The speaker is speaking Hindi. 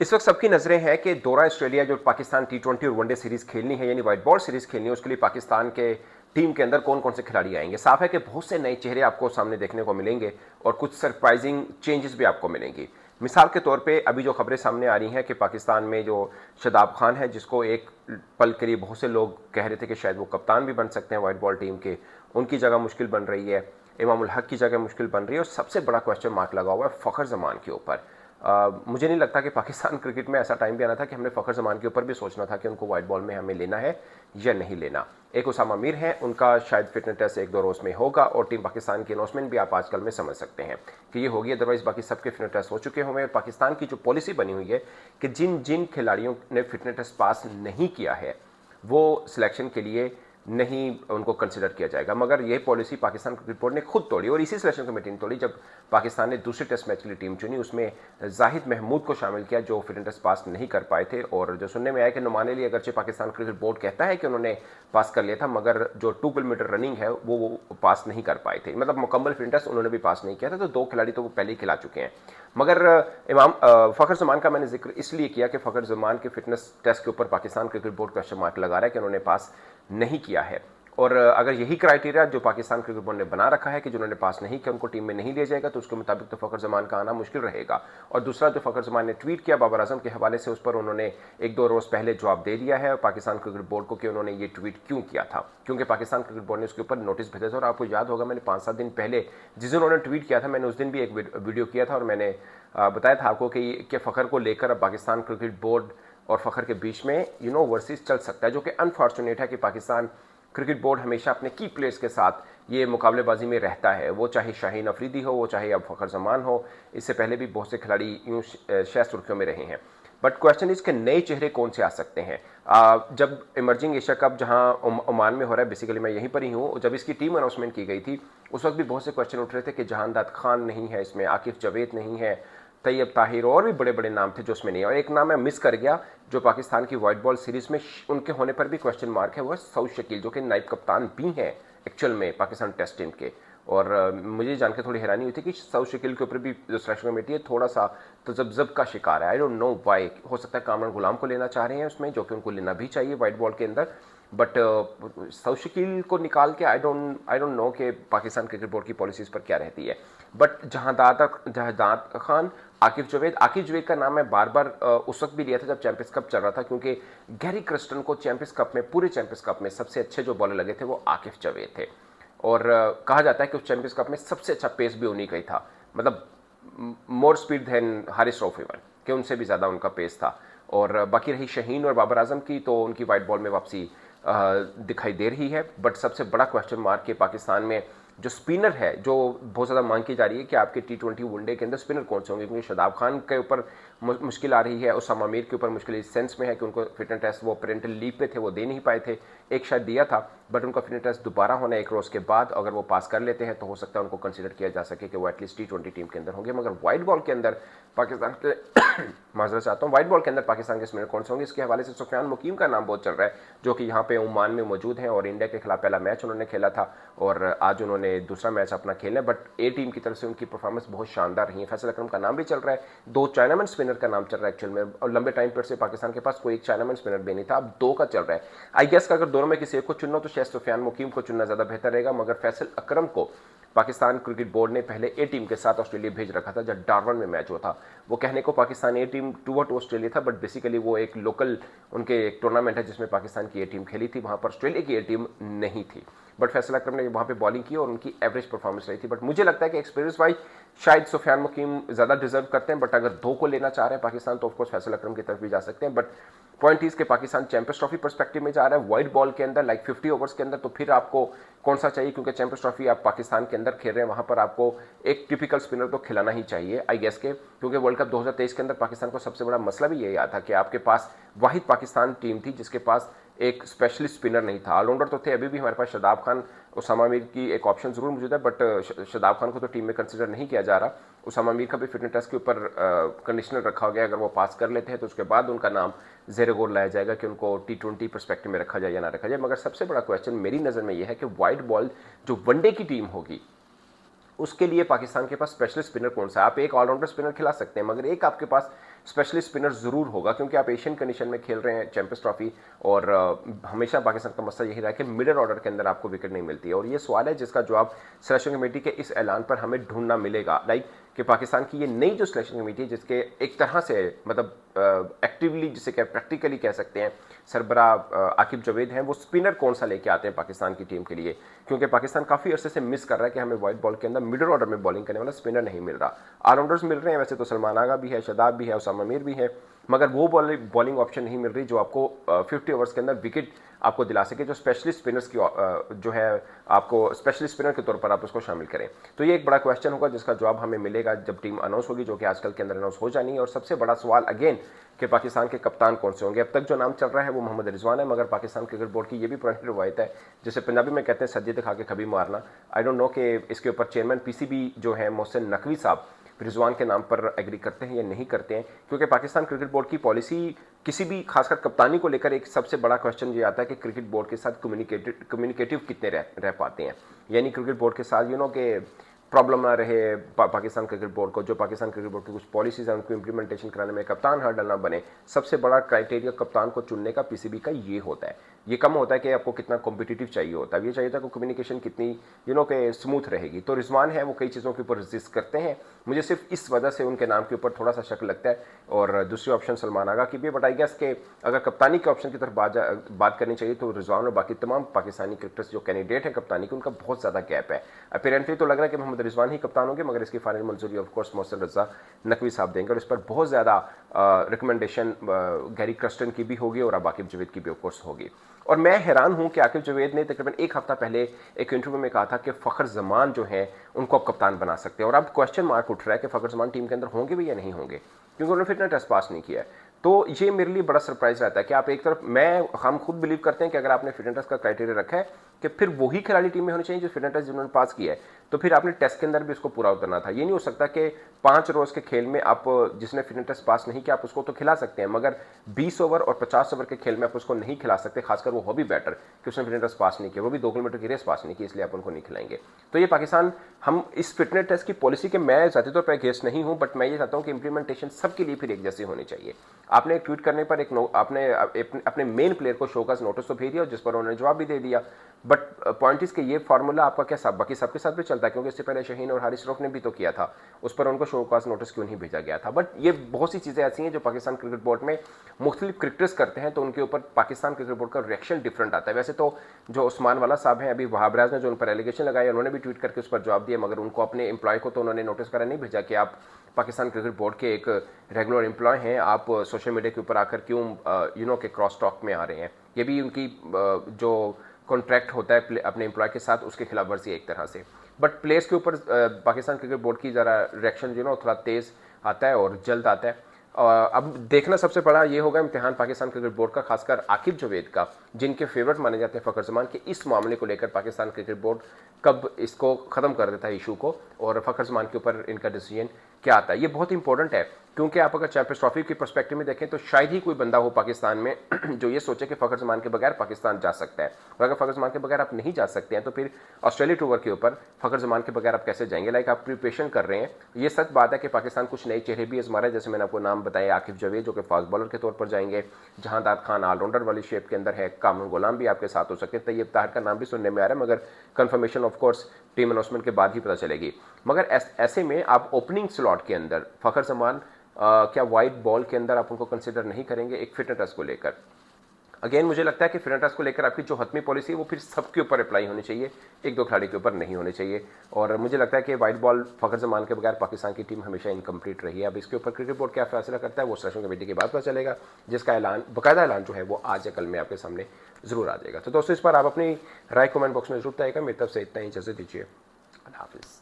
इस वक्त सबकी नजरें हैं कि दौरा ऑस्ट्रेलिया जो पाकिस्तान टी20 और वनडे सीरीज खेलनी है यानी व्हाइट बॉल सीरीज खेलनी है, उसके लिए पाकिस्तान के टीम के अंदर कौन कौन से खिलाड़ी आएंगे। साफ है कि बहुत से नए चेहरे आपको सामने देखने को मिलेंगे और कुछ सरप्राइजिंग चेंजेस भी आपको मिलेंगी। मिसाल के तौर पे अभी जो खबरें सामने आ रही हैं कि पाकिस्तान में जो शादाब खान है, जिसको एक पल के लिए बहुत से लोग कह रहे थे कि शायद वो कप्तान भी बन सकते हैं व्हाइट बॉल टीम के, उनकी जगह मुश्किल बन रही है। इमामुल हक की जगह मुश्किल बन रही है और सबसे बड़ा क्वेश्चन मार्क लगा हुआ है फ़खर जमान के ऊपर। मुझे नहीं लगता कि पाकिस्तान क्रिकेट में ऐसा टाइम भी आना था कि हमने फ़खर जमान के ऊपर भी सोचना था कि उनको वाइट बॉल में हमें लेना है या नहीं लेना। एक उसामा मीर है, उनका शायद फिटनेस टेस्ट एक दो रोज़ में होगा और टीम पाकिस्तान की अनाउंसमेंट भी आप आजकल में समझ सकते हैं कि ये होगी, अदरवाइज बाकी सबके फिटनेस टेस्ट हो चुके होंगे। और पाकिस्तान की जो पॉलिसी बनी हुई है कि जिन जिन खिलाड़ियों ने फिटनेस टेस्ट पास नहीं किया है वो सिलेक्शन के लिए नहीं उनको कंसिडर किया जाएगा, मगर यह पॉलिसी पाकिस्तान क्रिकेट बोर्ड ने खुद तोड़ी और इसी सिलेक्शन कमेटी ने तोड़ी जब पाकिस्तान ने दूसरे टेस्ट मैच के लिए टीम चुनी। उसमें जाहिद महमूद को शामिल किया जो फिटनेस टेस्ट पास नहीं कर पाए थे, और जो सुनने में आया कि नुमान अली अगरचे पाकिस्तान क्रिकेट बोर्ड कहता है कि उन्होंने पास कर लिया था, मगर जो 2 किलोमीटर रनिंग है वो पास नहीं कर पाए थे, मतलब मुकम्मल फिटनेस टेस्ट उन्होंने भी पास नहीं किया था। तो 2 खिलाड़ी तो वो पहले ही खिला चुके हैं। मगर इमाम फ़खर जमान का मैंने जिक्र इसलिए किया कि फ़खर जमान के फिटनेस टेस्ट के ऊपर Pakistan cricket board question mark लगा रहा है कि उन्होंने पास नहीं किया है। और अगर यही क्राइटेरिया जो पाकिस्तान क्रिकेट बोर्ड ने बना रखा है कि जिन्होंने पास नहीं किया उनको टीम में नहीं लिया जाएगा, तो उसके मुताबिक तो फ़खर जमान का आना मुश्किल रहेगा। और दूसरा, जो फ़खर जमान ने ट्वीट किया बाबर आजम के हवाले से, उस पर उन्होंने एक दो रोज़ पहले जवाब दे दिया है पाकिस्तान क्रिकेट बोर्ड को कि उन्होंने ये ट्वीट क्यों किया था, क्योंकि पाकिस्तान क्रिकेट बोर्ड ने उसके ऊपर नोटिस भेजा था। और आपको याद होगा मैंने 5-7 दिन पहले जिस दिन उन्होंने ट्वीट किया था, मैंने उस दिन भी एक वीडियो किया था और मैंने बताया था आपको कि फ़खर को लेकर अब पाकिस्तान क्रिकेट बोर्ड और फ़खर के बीच में वर्सेस चल सकता है, जो कि अनफॉर्चुनेट है कि पाकिस्तान क्रिकेट बोर्ड हमेशा अपने की प्लेयर्स के साथ ये मुकाबलेबाजी में रहता है। वो चाहे शाहीन अफरीदी हो, वो चाहे अब फ़खर जमान हो, इससे पहले भी बहुत से खिलाड़ी यूँ शायद सुर्खियों में रहे हैं। बट क्वेश्चन इसके नए चेहरे कौन से आ सकते हैं। जब इमर्जिंग एशिया कप जहां ओमान में हो रहा है, बेसिकली मैं यहीं पर ही हूँ, जब इसकी टीम अनाउंसमेंट की गई थी उस वक्त भी बहुत से क्वेश्चन उठ रहे थे कि जहानदाद खान नहीं है इसमें, आकिफ जावेद नहीं है, तैयब ताहिर और भी बड़े बड़े नाम थे जो उसमें नहीं है। और एक नाम मैं मिस कर गया जो पाकिस्तान की वाइट बॉल सीरीज में उनके होने पर भी क्वेश्चन मार्क है, वो है सऊद शकील, जो कि नायब कप्तान भी हैं एक्चुअल में पाकिस्तान टेस्ट टीम के। और मुझे जानकर थोड़ी हैरानी हुई थी कि सऊद शकील के ऊपर भी जो सिलेक्शन कमेटी है थोड़ा सा तजब्जब का शिकार है। आई डोंट नो वाई, हो सकता है कामरान गुलाम को लेना चाह रहे हैं उसमें, जो कि उनको लेना भी चाहिए वाइट बॉल के अंदर। बट सऊद शकील को निकाल के आई डोंट नो कि पाकिस्तान क्रिकेट बोर्ड की पॉलिसीज पर क्या रहती है। बट जहादाद खान, आकिफ जवेद का नाम मैं बार बार उस वक्त भी लिया था जब चैंपियंस कप चल रहा था, क्योंकि गैरी क्रस्टन को चैंपियंस कप में, पूरे चैंपियंस कप में सबसे अच्छे जो बॉलर लगे थे वो आकिफ जवेद थे। और कहा जाता है कि उस चैंपियंस कप में सबसे अच्छा पेस भी उन्हीं का ही था, मतलब more speed than Haris Rauf even, कि उनसे भी ज़्यादा उनका पेस था। और बाकी रही शहीन और बाबर आजम की, तो उनकी वाइट बॉल में वापसी दिखाई दे रही है। बट सबसे बड़ा क्वेश्चन मार्क के पाकिस्तान में जो स्पिनर है, जो बहुत ज़्यादा मांग की जा रही है कि आपके टी20 वनडे के अंदर स्पिनर कौन से होंगे, क्योंकि शादाब खान के ऊपर मुश्किल आ रही है, उसामा मीर के ऊपर मुश्किल इस सेंस में है कि उनको फिटनेस टेस्ट वो पेरेंटल लीव पे थे, वो दे नहीं पाए थे, एक शायद दिया था, बट उनका फिटनेस टेस्ट दोबारा होना एक रोज़ के बाद, अगर वो पास कर लेते हैं तो हो सकता है उनको कंसिडर किया जा सके कि वो एटलीस्ट टी20 टीम के अंदर होंगे। मगर वाइट बॉल के अंदर पाकिस्तान के माजरत चाहता हूँ, वाइट बॉल के अंदर पाकिस्तान के स्पिनर कौन से होंगे, इसके हवाले से सुफियान मुकीम का नाम बहुत चल रहा है, जो कि यहाँ पे ओमान में मौजूद हैं और इंडिया के खिलाफ पहला मैच उन्होंने खेला था और आज उन्होंने दूसरा मैच अपना खेला। बट ए टीम की तरफ से उनकी परफॉर्मेंस बहुत शानदार रही है। फैसल अकरम का नाम भी चल रहा है, 2 चाइनामैन स्पिनर का नाम चल रहा है एक्चुअल में, और लंबे टाइम पर से पाकिस्तान के पास कोई एक चाइनामैन स्पिनर भी नहीं था, अब 2 का चल रहा है। आई गेस का अगर दोनों में किसी एक को चुनना तो शायद सुफियान मुकीम को चुनना ज़्यादा बेहतर रहेगा, मगर फैसल अकरम को पाकिस्तान क्रिकेट बोर्ड ने पहले ए टीम के साथ ऑस्ट्रेलिया भेज रखा था जब डार्वन में मैच हुआ था। वो कहने को पाकिस्तान ए टीम टू ऑस्ट्रेलिया था, बट बेसिकली वो एक लोकल उनके एक टूर्नामेंट है जिसमें पाकिस्तान की ए टीम खेली थी, वहाँ पर ऑस्ट्रेलिया की ए टीम नहीं थी। बट फैसल अकरम ने वहाँ पे बॉलिंग की और उनकी एवरेज परफॉर्मेंस रही थी। बट मुझे लगता है कि एक्सपीरियंस वाइज शायद सुफियान मुकीम ज़्यादा डिजर्व करते हैं, बट अगर 2 को लेना चाह रहे हैं पाकिस्तान तो ऑफकोर्स फैसल अकरम की तरफ भी जा सकते हैं। बट पॉइंट इज के पाकिस्तान चैंपियंस ट्रॉफी पर्सपेक्टिव में जा रहा है वाइट बॉल के अंदर, लाइक 50 ओवर्स के अंदर, तो फिर आपको कौन सा चाहिए, क्योंकि चैंपियंस ट्रॉफी आप पाकिस्तान के अंदर खेल रहे हैं, वहाँ पर आपको एक टिपिकल स्पिनर तो खिलाना ही चाहिए आई गेस के, क्योंकि वर्ल्ड कप 2023 के अंदर पाकिस्तान को सबसे बड़ा मसला भी यही आया था कि आपके पास वाहिद पाकिस्तान टीम थी जिसके पास एक स्पेशलिस्ट स्पिनर नहीं था। ऑलराउंडर तो थे, अभी भी हमारे पास शादाब खान, उसामा मीर की एक ऑप्शन जरूर मौजूद है, बट शादाब खान को तो टीम में कंसिडर नहीं किया जा रहा। उसामा मीर का भी फिटनेस टेस्ट के ऊपर कंडीशनर रखा गया, अगर वो पास कर लेते हैं तो उसके बाद उनका नाम ज़ेरे गौर लाया जाएगा कि उनको टी20 परस्पेक्टिव में रखा जाए या ना रखा जाए। मगर सबसे बड़ा क्वेश्चन मेरी नज़र में यह है कि वाइट बॉल जो वनडे की टीम होगी उसके लिए पाकिस्तान के पास स्पेशलिस्ट स्पिनर कौन सा है? आप एक ऑलराउंडर स्पिनर खिला सकते हैं, मगर एक आपके पास स्पेशलिस्ट स्पिनर जरूर होगा, क्योंकि आप एशियन कंडीशन में खेल रहे हैं चैंपियंस ट्रॉफी, और हमेशा पाकिस्तान का मसला यही रहा है कि मिडिल ऑर्डर के अंदर आपको विकेट नहीं मिलती है। और ये सवाल है जिसका जवाब सिलेक्शन कमेटी के इस ऐलान पर हमें ढूंढना मिलेगा। लाइक कि पाकिस्तान की ये नई जो सिलेक्शन कमेटी है, जिसके एक तरह से मतलब एक्टिवली जिसे क्या प्रैक्टिकली कह सकते हैं सरबरा आकिब जावेद हैं, वो स्पिनर कौन सा लेके आते हैं पाकिस्तान की टीम के लिए, क्योंकि पाकिस्तान काफ़ी अरसे से मिस कर रहा है कि हमें वाइट बॉल के अंदर मिडिल ऑर्डर में बॉलिंग करने वाला स्पिनर नहीं मिल रहा। ऑलराउंडर्स मिल रहे हैं, वैसे तो सलमान आगा भी है, शदाब भी है, उसामा मीर भी है, मगर वो बॉलिंग ऑप्शन नहीं मिल रही जो आपको 50 ओवर्स के अंदर विकेट आपको दिला सके, जो स्पेशलिस्ट स्पिनर्स की जो है आपको स्पेशलिस्ट स्पिनर के तौर पर आप उसको शामिल करें। तो ये एक बड़ा क्वेश्चन होगा जिसका जवाब हमें मिलेगा जब टीम अनाउंस होगी, जो कि आजकल के अंदर अनाउंस हो जानी है। और सबसे बड़ा सवाल अगेन कि पाकिस्तान के कप्तान कौन से होंगे। अब तक जो नाम चल रहा है वो मोहम्मद रिजवान है, मगर पाकिस्तान क्रिकेट बोर्ड की ये भी पुरानी रवायत है, जिसे पंजाबी में कहते हैं सज्जे दिखा के कभी मारना। आई डोंट नो कि इसके ऊपर चेयरमैन पीसीबी जो है मोहसिन नकवी साहब रिजवान के नाम पर एग्री करते हैं या नहीं करते हैं, क्योंकि पाकिस्तान क्रिकेट बोर्ड की पॉलिसी किसी भी खासकर कप्तानी को लेकर एक सबसे बड़ा क्वेश्चन ये आता है कि क्रिकेट बोर्ड के साथ कम्युनिकेटिव कितने रह पाते हैं, यानी क्रिकेट बोर्ड के साथ के प्रॉब्लम ना रहे पाकिस्तान क्रिकेट बोर्ड को, जो पाकिस्तान क्रिकेट बोर्ड की कुछ पॉलिसीज हैं उनको इंप्लीमेंटेशन कराने में कप्तान हर्डल ना बने। सबसे बड़ा क्राइटेरिया कप्तान को चुनने का पीसीबी का ये होता है। ये कम होता है कि आपको कितना कॉम्पिटिटिव चाहिए होता है, ये चाहिए था कि कम्युनिकेशन कितनी के स्मूथ रहेगी। तो रिजवान है वो कई चीज़ों के ऊपर रेजिस्ट करते हैं, मुझे सिर्फ इस वजह से उनके नाम के ऊपर थोड़ा सा शक लगता है। और दूसरी ऑप्शन सलमान आगा की भी, बट आई गेस के अगर कप्तानी के ऑप्शन की तरफ बात करनी चाहिए तो रिजवान और बाकी तमाम पाकिस्तानी क्रिकेटर्स जो कैंडिडेट हैं कप्तानी की, उनका बहुत ज़्यादा गैप है। अपेरेंटली तो लग रहा है कि मोहम्मद रिजवान ही कप्तान होंगे, मगर इसकी फाइनल मंजूरी ऑफ कोर्स मोहसिन रजा नकवी साहब देंगे, और इस पर बहुत ज़्यादा रिकमेंडेशन गैरी क्रस्टन की भी होगी और अब आकिब जावेद की भी ऑफ कोर्स होगी। और मैं हैरान हूं कि आकिब जावेद ने तकरीबन एक हफ्ता पहले एक इंटरव्यू में कहा था कि फ़खर जमान जो है उनको आप कप्तान बना सकते हैं, और अब क्वेश्चन मार्क उठ रहा है कि फ़खर जमान टीम के अंदर होंगे भी या नहीं होंगे, क्योंकि उन्होंने फिटनेस टेस्ट पास नहीं किया है। तो ये मेरे लिए बड़ा सरप्राइज रहता है कि आप एक तरफ हम खुद बिलीव करते हैं कि अगर आपने फिटनेस टेस्ट का क्राइटेरिया रखा है कि फिर वही खिलाड़ी टीम में होने चाहिए जो फिटनेस टेस्ट जिन्होंने पास किया है, तो फिर आपने टेस्ट के अंदर भी उसको पूरा उतरना था। ये नहीं हो सकता कि 5 रोज के खेल में आप जिसने फिटनेस टेस्ट पास नहीं किया आप उसको तो खिला सकते हैं, मगर 20 ओवर और 50 ओवर के खेल में आप उसको नहीं खिला सकते, खासकर वो हो भी बैटर कि उसने फिटनेस टेस्ट पास नहीं किया, वो भी 2 किलोमीटर की रेस पास नहीं की, इसलिए आप उनको नहीं खिलाएंगे। तो ये पाकिस्तान, हम इस फिटनेस टेस्ट की पॉलिसी के मैं ज़ाती तौर पर अगेंस्ट नहीं हूं, बट मैं ये चाहता हूं कि इंप्लीमेंटेशन सबके लिए फिर एक जैसी होनी चाहिए। आपने ट्वीट करने पर आपने अपने मेन प्लेयर को शोकॉज नोटिस तो भेज दिया, जिस पर उन्होंने जवाब भी दे दिया, बट पॉइंट इस कि ये फार्मूला आपका क्या सब बाकी सबके साथ भी चलता है, क्योंकि इससे पहले शहीन और हारिस रऊफ ने भी तो किया था, उस पर उनको शोकॉज नोटिस क्यों नहीं भेजा गया था। बट ये बहुत सी चीज़ें ऐसी हैं जो पाकिस्तान क्रिकेट बोर्ड में मुख्तलिफ क्रिकेटर्स करते हैं, तो उनके ऊपर पाकिस्तान क्रिकेट बोर्ड का रिएक्शन डिफरेंट आता है। वैसे तो जो उस्मान वाला साहब हैं, अभी वहाब रियाज ने जो उन पर एलिगेशन लगाया, उन्होंने भी ट्वीट करके उस पर जवाब दिया, मगर उनको अपने एम्प्लॉय को तो उन्होंने नोटिस करा नहीं भेजा कि आप पाकिस्तान क्रिकेट बोर्ड के एक रेगुलर एम्प्लॉय हैं, आप सोशल मीडिया के ऊपर आकर क्यों के क्रॉस टॉक में आ रहे हैं। ये भी उनकी जो कॉन्ट्रैक्ट होता है अपने एम्प्लॉय के साथ, उसके खिलाफ वर्जी है एक तरह से। बट प्लेयर्स के ऊपर पाकिस्तान क्रिकेट बोर्ड की ज़रा रिएक्शन थोड़ा तेज़ आता है और जल्द आता है। अब देखना सबसे बड़ा ये होगा इम्तिहान पाकिस्तान क्रिकेट बोर्ड का, खासकर आकिब जावेद का, जिनके फेवरेट माने जाते हैं फ़खर जमान के, इस मामले को लेकर पाकिस्तान क्रिकेट बोर्ड कब इसको ख़त्म कर देता है इशू को, और फ़खर जमान के ऊपर इनका डिसीजन क्या आता है। ये बहुत इंपॉर्टेंट है, क्योंकि आप अगर चैंपियंस ट्रॉफी की पर्सपेक्टिव में देखें तो शायद ही कोई बंदा हो पाकिस्तान में जो ये सोचे कि फ़खर जमान के बगैर पाकिस्तान जा सकता है, और अगर फ़खर जमान के बगैर आप नहीं जा सकते हैं तो फिर ऑस्ट्रेलिया टूर के ऊपर फ़खर जमान के बगैर आप कैसे जाएंगे। लाइक आप प्रिपरेशन कर रहे हैं, ये सच बात है कि पाकिस्तान कुछ नए चेहरे भी आजमा रहा है, जैसे मैंने आपको नाम बताया आकिब जावेद जो कि फास्ट बॉलर के तौर पर जाएंगे, जहांदार खान ऑलराउंडर वाली शेप के अंदर है, कामरुन गुलाम भी आपके साथ हो सकते हैं, तैयब ताहिर का नाम भी सुनने में आ रहा है, मगर confirmation of course team announcement के बाद ही पता चलेगी। मगर ऐसे में आप ओपनिंग स्लॉट के अंदर फ़खर जमान क्या वाइट बॉल के अंदर आप उनको कंसिडर नहीं करेंगे एक फिटनेस टेस्ट को लेकर? अगेन मुझे लगता है कि फिटनेस टेस्ट को लेकर आपकी जो हतमी पॉलिसी है वो फिर सबके ऊपर अप्लाई होनी चाहिए, एक दो खिलाड़ी के ऊपर नहीं होनी चाहिए। और मुझे लगता है कि वाइट बॉल फ़खर जमान के बगैर पाकिस्तान की टीम हमेशा इनकम्प्लीट रही है। अब इसके ऊपर क्रिकेट बोर्ड क्या फैसला करता है वो सिलेक्शन कमेटी के बाद पता चलेगा, जिसका ऐलान, बाकायदा ऐलान जो है वो आज या कल में आपके सामने ज़रूर आ जाएगा। तो दोस्तों, इस पर आप अपनी राय कमेंट बॉक्स में जरूर बताइएगा। मेरी तरफ से इतना ही, इजाज़त दीजिए, अल्लाह हाफिज़।